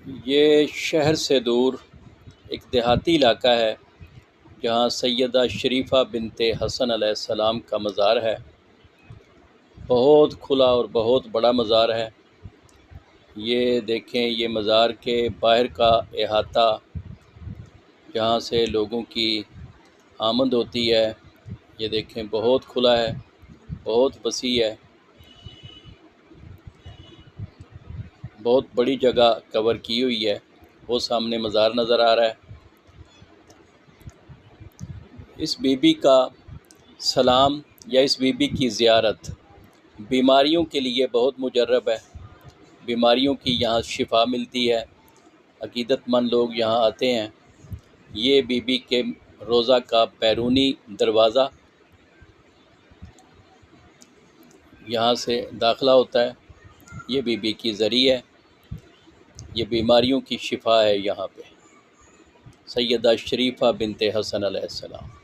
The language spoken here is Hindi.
ये शहर से दूर एक देहाती इलाका है जहाँ सैयदा शरीफ़ा बिनते हसन अलैहिस्सलाम का मज़ार है। बहुत खुला और बहुत बड़ा मज़ार है। ये देखें, ये मज़ार के बाहर का अहाता जहाँ से लोगों की आमद होती है। ये देखें, बहुत खुला है, बहुत वसी है, बहुत बड़ी जगह कवर की हुई है। वो सामने मज़ार नज़र आ रहा है। इस बीबी का सलाम या इस बीबी की ज़ियारत बीमारियों के लिए बहुत मुजर्रब है। बीमारियों की यहाँ शिफा मिलती है। अकीदतमंद लोग यहाँ आते हैं। ये बीबी के रोज़ा का बैरूनी दरवाज़ा यहाँ से दाखिला होता है। ये बीबी की ज़री है। ये बीमारियों की शिफा है यहाँ पे। सैयदा शरीफ़ा बिनते हसन अलैहिस्सलाम।